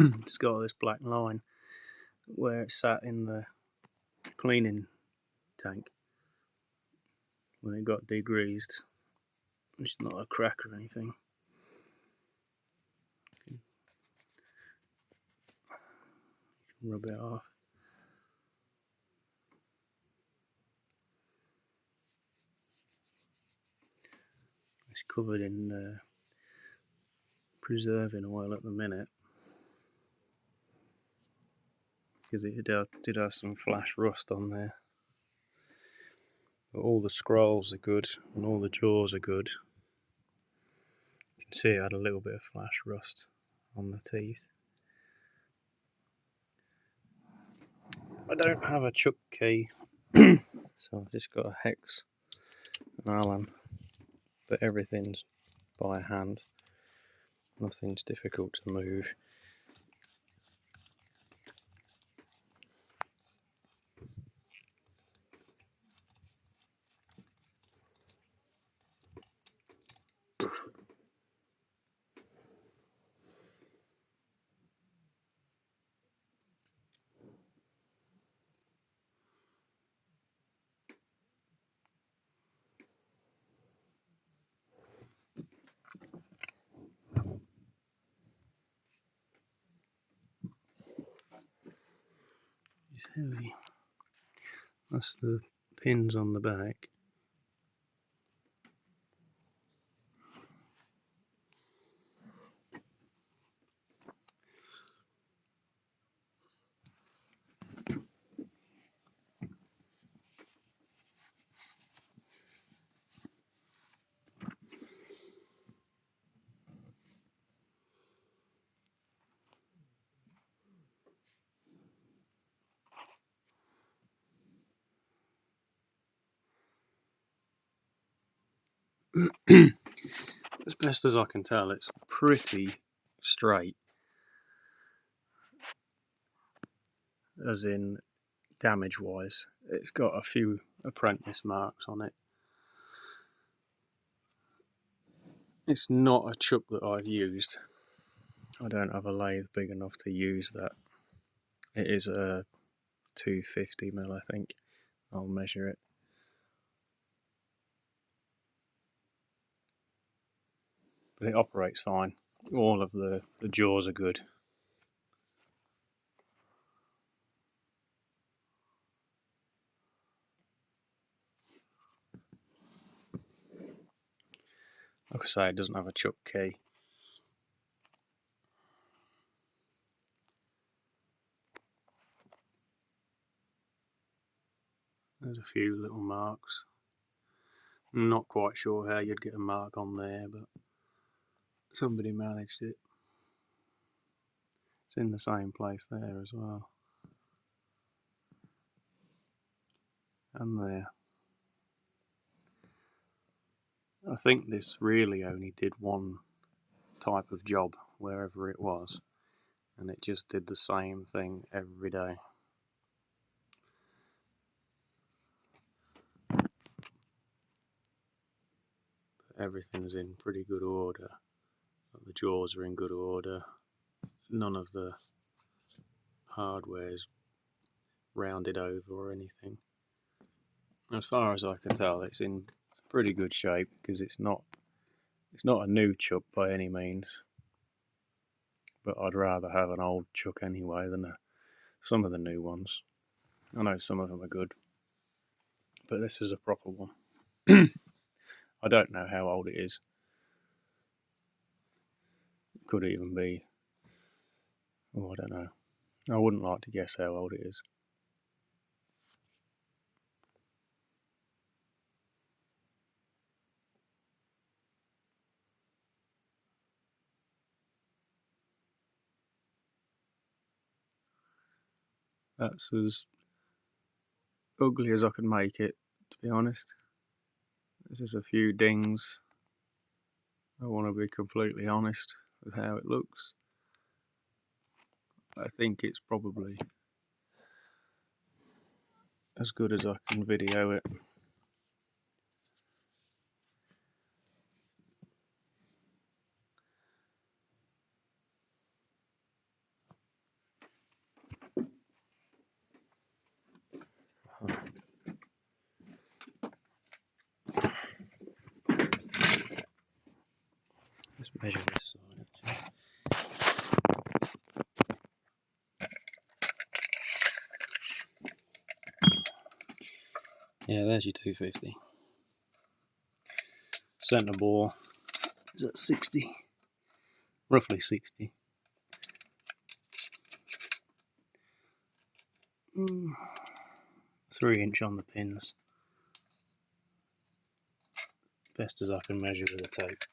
It's got this black line where it sat in the cleaning tank when it got degreased. It's not a crack or anything. Rub it off. It's covered in preserving oil at the minute because it did have some flash rust on there. But all the scrolls are good and all the jaws are good. You can see it had a little bit of flash rust on the teeth. I don't have a chuck key, so I've just got a hex and Allen, but everything's by hand. Nothing's difficult to move. It's heavy. That's the pins on the back. As best as I can tell, it's pretty straight, as in damage wise. It's got a few apprentice marks on it. It's not a chuck that I've used. I don't have a lathe big enough to use that. It is a 250mm, I think. I'll measure it. But it operates fine. All of the jaws are good. Like I say, it doesn't have a chuck key. There's a few little marks. I'm not quite sure how you'd get a mark on there, but somebody managed it. It's in the same place there as well. And there. I think this really only did one type of job wherever it was, and it just did the same thing every day. Everything's in pretty good order. The jaws are in good order. None of the hardware's rounded over or anything. As far as I can tell, it's in pretty good shape because it's not a new chuck by any means. But I'd rather have an old chuck anyway than some of the new ones. I know some of them are good, but this is a proper one. I don't know how old it is. It could even be, I don't know. I wouldn't like to guess how old it is. That's as ugly as I can make it, to be honest. There's just a few dings. I want to be completely honest with how it looks. I think it's probably as good as I can video it. Measure this side actually. Yeah, there's your 250. Centre bore is at 60, roughly 60. 3 inch on the pins, best as I can measure with the tape.